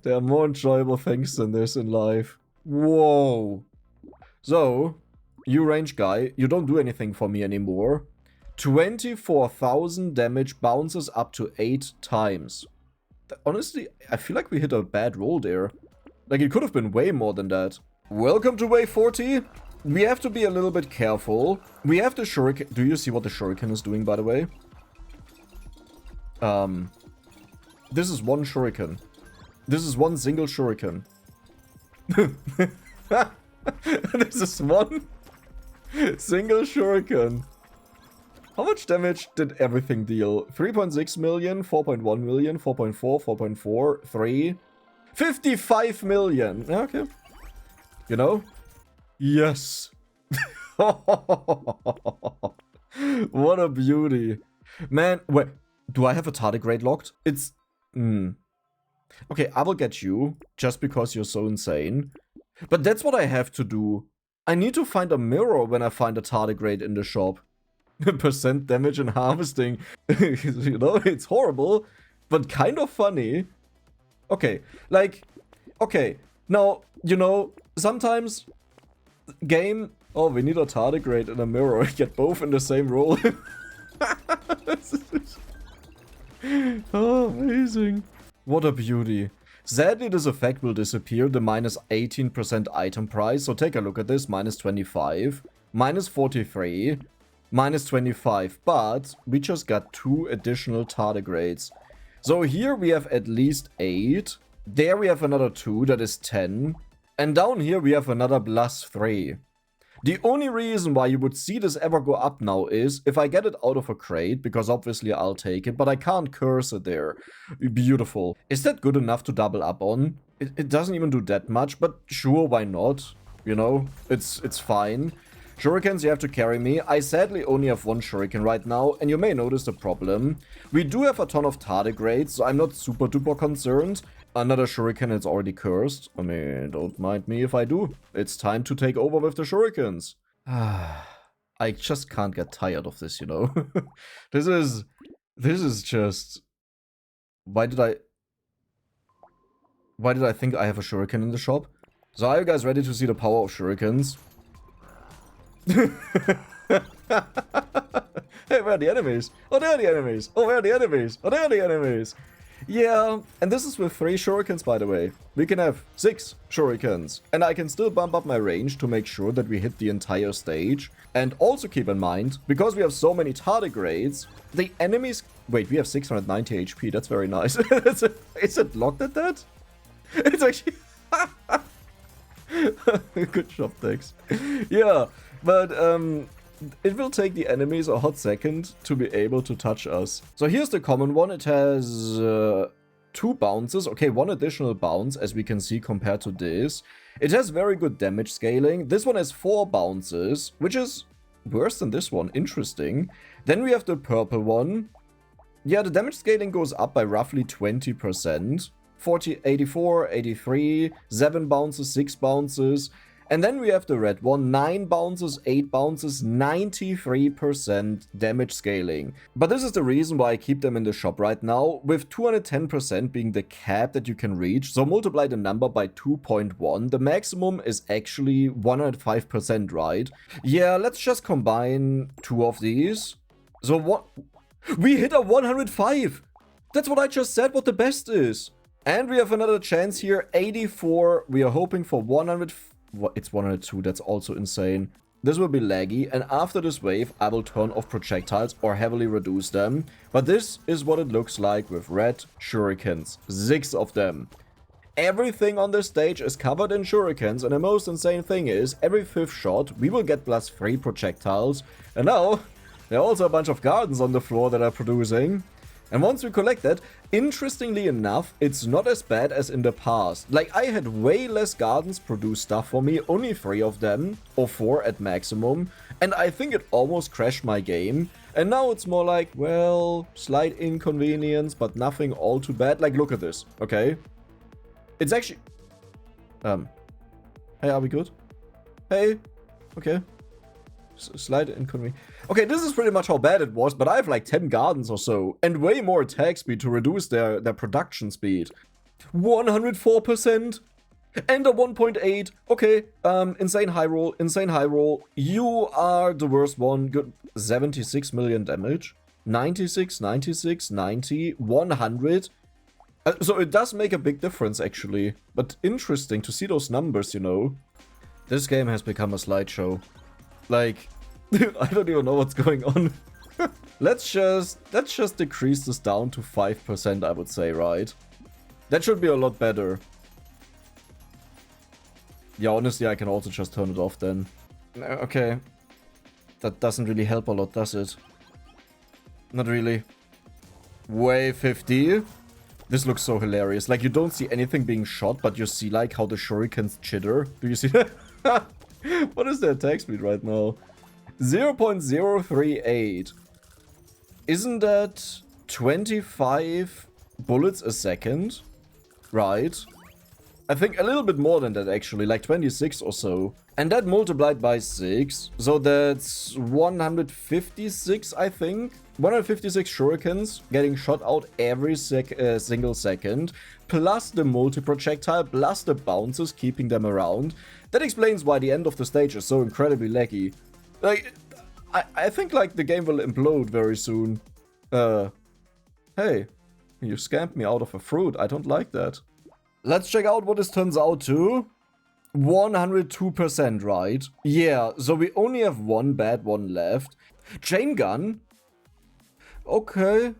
There are more enjoyable things than this in life. Whoa. So, you range guy, you don't do anything for me anymore. 24,000 damage bounces up to 8 times. Honestly, I feel like we hit a bad roll there. Like, it could have been way more than that. Welcome to wave 40. We have to be a little bit careful. We have the shuriken. Do you see what the shuriken is doing, by the way? This is one shuriken. This is one single shuriken. This is one single shuriken. How much damage did everything deal? 3.6 million, 4.1 million, 4.4, 4.4, 3. 55 million. Okay. You know? Yes. What a beauty. Man, wait. Do I have a tardigrade locked? It's... Okay, I will get you, just because you're so insane. But that's what I have to do. I need to find a mirror when I find a tardigrade in the shop. Percent damage and harvesting. You know, it's horrible, but kind of funny. Okay, like, okay. Now, you know, sometimes game... Oh, we need a tardigrade and a mirror. Get both in the same roll. Oh, amazing. What a beauty. Sadly, this effect will disappear, the minus 18% item price. So take a look at this. Minus 25, minus 43, minus 25. But we just got 2 additional tardigrades. So here we have at least 8. There we have another 2, that is 10. And down here we have another plus 3. The only reason why you would see this ever go up now is if I get it out of a crate, because obviously I'll take it, but I can't curse it there. Beautiful. Is that good enough to double up on? It doesn't even do that much, but sure, why not? You know, it's fine. Shurikens, you have to carry me. I sadly only have 1 shuriken right now, and you may notice the problem. We do have a ton of tardigrades, so I'm not super duper concerned. Another shuriken is already cursed. I mean, don't mind me if I do. It's time to take over with the shurikens. I just can't get tired of this, you know. This is just... Why did I think I have a shuriken in the shop? So are you guys ready to see the power of shurikens? Hey, where are the enemies? Oh, there are the enemies. Oh, where are the enemies? Oh, there are the enemies. Yeah, and this is with 3 shurikens, by the way. We can have 6 shurikens. And I can still bump up my range to make sure that we hit the entire stage. And also keep in mind, because we have so many tardigrades, the enemies Wait, we have 690 HP. That's very nice. Is it locked at that? It's actually... Good job, Dex. Yeah, but it will take the enemies a hot second to be able to touch us. So here's the common one. It has 2 bounces. Okay, 1 additional bounce, as we can see, compared to this. It has very good damage scaling. This one has 4 bounces, which is worse than this one. Interesting. Then we have the purple one. Yeah, the damage scaling goes up by roughly 20%. 40, 84, 83, 7 bounces, 6 bounces. And then we have the red one, 9 bounces, 8 bounces, 93% damage scaling. But this is the reason why I keep them in the shop right now, with 210% being the cap that you can reach. So multiply the number by 2.1. The maximum is actually 105%, right? Yeah, let's just combine 2 of these. So what? We hit a 105! That's what I just said, what the best is. And we have another chance here, 84. We are hoping for 100. It's 102, that's also insane. This will be laggy, and after this wave, I will turn off projectiles or heavily reduce them. But this is what it looks like with red shurikens. 6 of them. Everything on this stage is covered in shurikens, and the most insane thing is, every 5th shot, we will get +3 projectiles. And now, there are also a bunch of gardens on the floor that are producing. And once we collect that, interestingly enough, it's not as bad as in the past. Like, I had way less gardens produce stuff for me, only 3 of them, or 4 at maximum, and I think it almost crashed my game. And now it's more like, well, slight inconvenience, but nothing all too bad. Like, look at this, okay? It's actually... Hey, are we good? Hey? Okay. Slight inconvenience. Okay, this is pretty much how bad it was, but I have like 10 gardens or so, and way more attack speed to reduce their production speed. 104%! And a 1.8. Okay, insane high roll, insane high roll. You are the worst one. Good. 76 million damage. 96, 96, 90, 100. So it does make a big difference, actually. But interesting to see those numbers, you know. This game has become a slideshow. Like, I don't even know what's going on. Let's just decrease this down to 5%, I would say, right? That should be a lot better. Yeah, honestly, I can also just turn it off then. Okay. That doesn't really help a lot, does it? Not really. Wave 50. This looks so hilarious. Like, you don't see anything being shot, but you see, like, how the shurikens chitter. Do you see that? What is the attack speed right now? 0.038. Isn't that 25 bullets a second? Right. I think a little bit more than that, actually. Like 26 or so. And that multiplied by 6. So that's 156, I think. 156 shurikens getting shot out every single second. Plus the multi-projectile, plus the bounces keeping them around. That explains why the end of the stage is so incredibly laggy. Like, I think, like, the game will implode very soon. Hey, you scammed me out of a fruit. I don't like that. Let's check out what this turns out to. 102%, right? Yeah, so we only have one bad one left. Chain gun? Okay.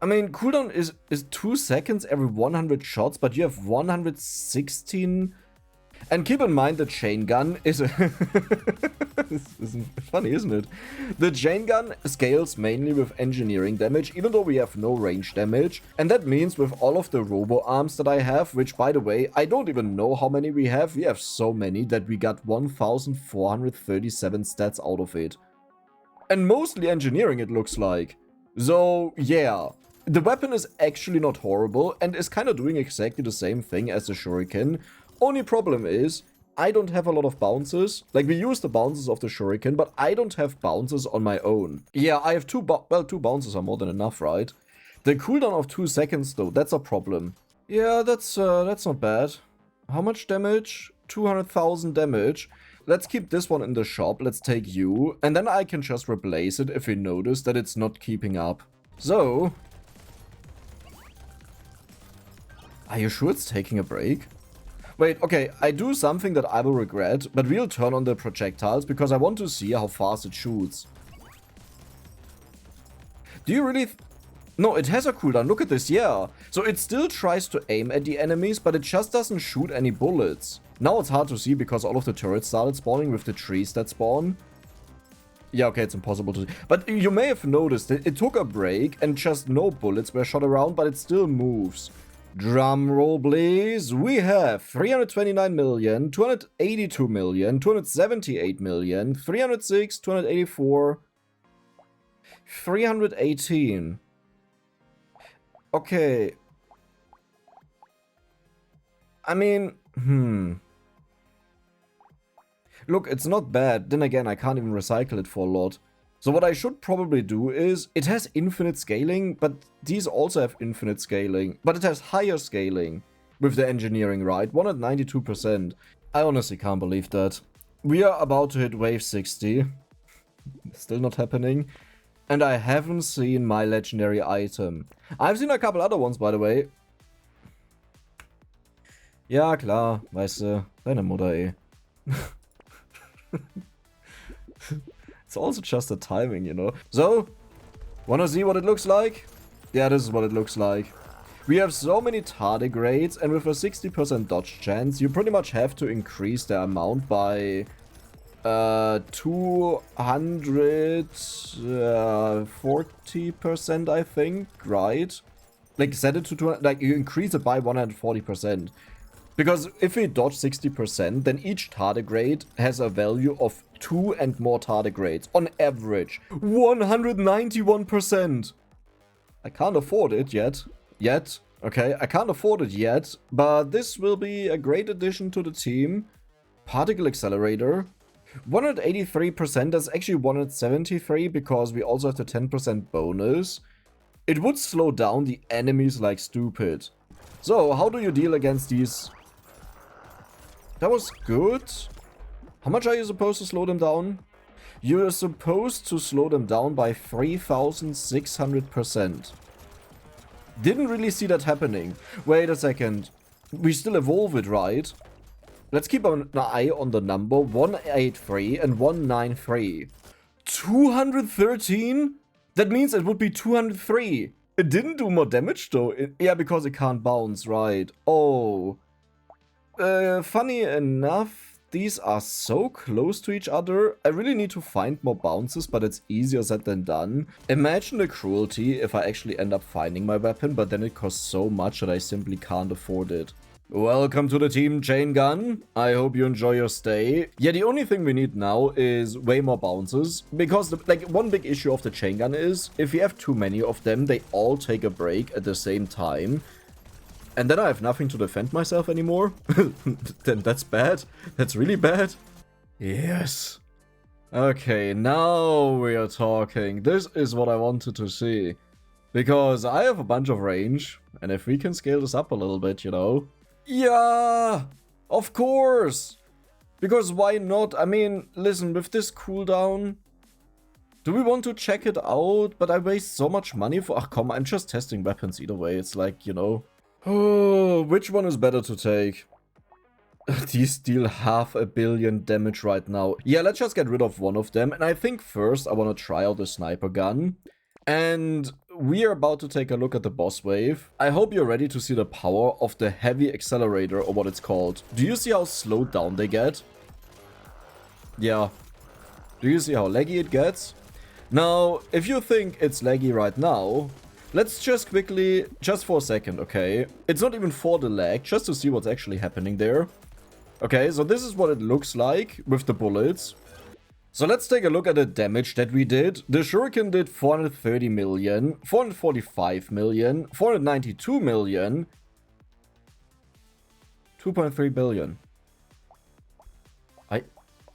I mean, cooldown is 2 seconds every 100 shots, but you have 116... And keep in mind, the chain gun is a... This isn't funny, isn't it? The chain gun scales mainly with engineering damage, even though we have no range damage. And that means with all of the robo arms that I have, which, by the way, I don't even know how many we have. We have so many that we got 1,437 stats out of it. And mostly engineering, it looks like. So, yeah. The weapon is actually not horrible and is kind of doing exactly the same thing as the shuriken. Only problem is, I don't have a lot of bounces. Like, we use the bounces of the shuriken, but I don't have bounces on my own. Yeah, I have two bounces are more than enough, right? The cooldown of 2 seconds, though, that's a problem. Yeah, that's not bad. How much damage? 200,000 damage. Let's keep this one in the shop. Let's take you. And then I can just replace it if we notice that it's not keeping up. So... Are you sure it's taking a break? Wait, okay, I do something that I will regret, but we'll turn on the projectiles because I want to see how fast it shoots. Do you really... No, it has a cooldown. Look at this, yeah. So it still tries to aim at the enemies, but it just doesn't shoot any bullets. Now it's hard to see because all of the turrets started spawning with the trees that spawn. Yeah, okay, it's impossible to see. But you may have noticed it took a break and just no bullets were shot around, but it still moves. Drum roll, please. We have 329 million, 282 million, 278 million, 306, 284, 318. Okay. I mean, Look, it's not bad. Then again, I can't even recycle it for a lot. So what I should probably do is, it has infinite scaling, but these also have infinite scaling. But it has higher scaling with the engineering, right? 192%. I honestly can't believe that. We are about to hit wave 60. Still not happening. And I haven't seen my legendary item. I've seen a couple other ones, by the way. Ja, klar, weißt du, deine Mutter, eh. It's also just the timing, you know. So, wanna see what it looks like? Yeah, this is what it looks like. We have so many tardigrades, and with a 60% dodge chance, you pretty much have to increase the amount by 240%, I think, right? Like, set it to 200, like, you increase it by 140%. Because if we dodge 60%, then each tardigrade has a value of 2 and more tardigrades. On average, 191%. I can't afford it yet. Okay, I can't afford it yet. But this will be a great addition to the team. Particle Accelerator. 183%, that's actually 173 because we also have the 10% bonus. It would slow down the enemies like stupid. So, how do you deal against these? That was good. How much are you supposed to slow them down? You're supposed to slow them down by 3600%. Didn't really see that happening. Wait a second. We still evolve it, right? Let's keep an eye on the number 183 and 193. 213? That means it would be 203. It didn't do more damage though. Yeah, because it can't bounce, right? Oh. Funny enough, these are so close to each other. I really need to find more bounces, but it's easier said than done. Imagine the cruelty if I actually end up finding my weapon, but then it costs so much that I simply can't afford it. Welcome to the team, Chain Gun. I hope you enjoy your stay. Yeah, the only thing we need now is way more bounces. Because, one big issue of the Chain Gun is, if you have too many of them, they all take a break at the same time. And then I have nothing to defend myself anymore. Then that's bad. That's really bad. Yes. Okay, now we are talking. This is what I wanted to see. Because I have a bunch of range. And if we can scale this up a little bit, you know. Yeah, of course. Because why not? I mean, listen, with this cooldown, do we want to check it out? But I waste so much money for... Oh, come on, I'm just testing weapons either way. It's like, you know. Oh, which one is better to take? These deal 500 million damage right now. Yeah, let's just get rid of one of them. And I think first I want to try out the sniper gun. And we are about to take a look at the boss wave. I hope you're ready to see the power of the heavy accelerator, or what it's called. Do you see how slowed down they get? Yeah. Do you see how laggy it gets? Now, if you think it's laggy right now, let's just quickly, just for a second, okay? It's not even for the lag, just to see what's actually happening there. Okay, so this is what it looks like with the bullets. So let's take a look at the damage that we did. The Shuriken did 430 million, 445 million, 492 million, 2.3 billion. Are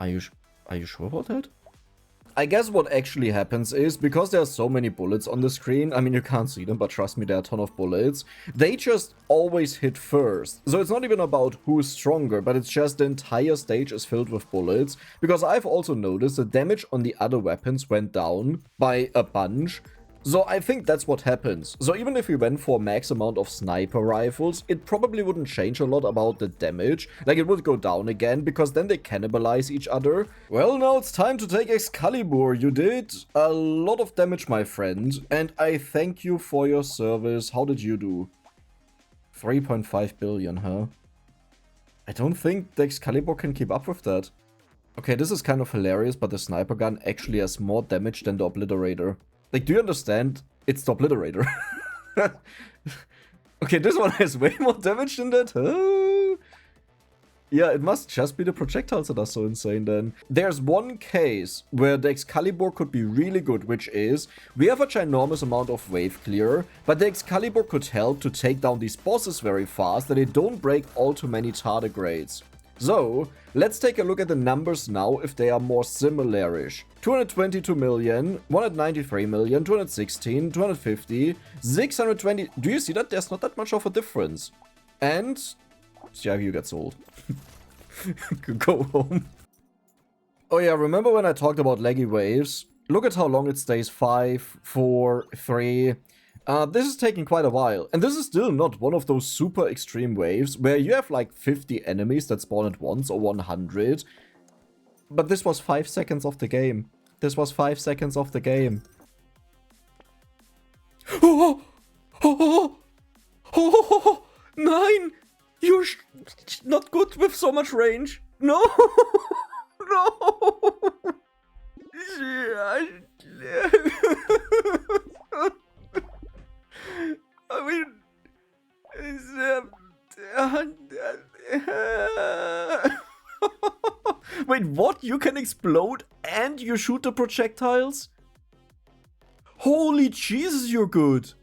you sure about that? I guess what actually happens is, because there are so many bullets on the screen, I mean, you can't see them, but trust me, there are a ton of bullets, they just always hit first. So it's not even about who's stronger, but it's just the entire stage is filled with bullets. Because I've also noticed the damage on the other weapons went down by a bunch, So I think that's what happens. So even if we went for max amount of sniper rifles, it probably wouldn't change a lot about the damage. Like, it would go down again, because then they cannibalize each other. Well, now it's time to take Excalibur. You did a lot of damage, my friend, and I thank you for your service. How did you do? 3.5 billion, huh? I don't think the Excalibur can keep up with that. Okay, this is kind of hilarious, but the sniper gun actually has more damage than the Obliterator. Like, do you understand? It's the Obliterator. Okay, this one has way more damage than that, huh? Yeah, it must just be the projectiles that are so insane then. There's one case where the Excalibur could be really good, which is, we have a ginormous amount of wave clear, but the Excalibur could help to take down these bosses very fast, that they don't break all too many tardigrades. So, let's take a look at the numbers now, if they are more similarish. 222 million, 193 million, 216, 250, 620... Do you see that? There's not that much of a difference. And... yeah, you get sold. Go home. Oh yeah, remember when I talked about laggy waves? Look at how long it stays. 5, 4, 3... this is taking quite a while, and this is still not one of those super extreme waves where you have like 50 enemies that spawn at once or 100. But this was 5 seconds of the game. This was 5 seconds of the game. Oh! Oh! Oh! 9! You're not good with so much range. No! No! I mean, wait, what? You can explode and you shoot the projectiles? Holy Jesus, you're good.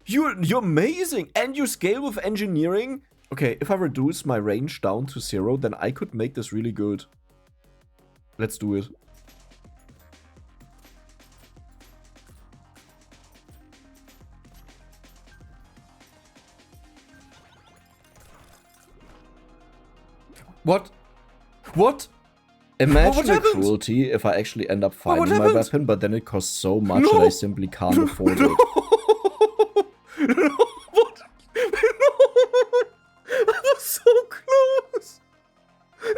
You're amazing, and you scale with engineering. Okay, if I reduce my range down to 0, then I could make this really good. Let's do it. What? What? Imagine the cruelty if I actually end up finding my weapon, but then it costs so much that I simply can't afford it. No! What? No! I was so close! No!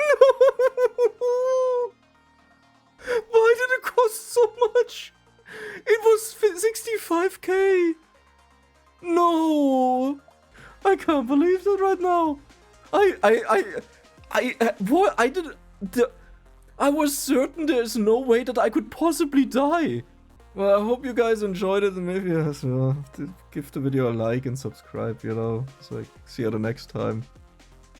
Why did it cost so much? It was 65k! No! I can't believe that right now! What? I was certain there's no way that I could possibly die. Well, I hope you guys enjoyed it, and maybe as well, give the video a like and subscribe, you know. So, see you the next time.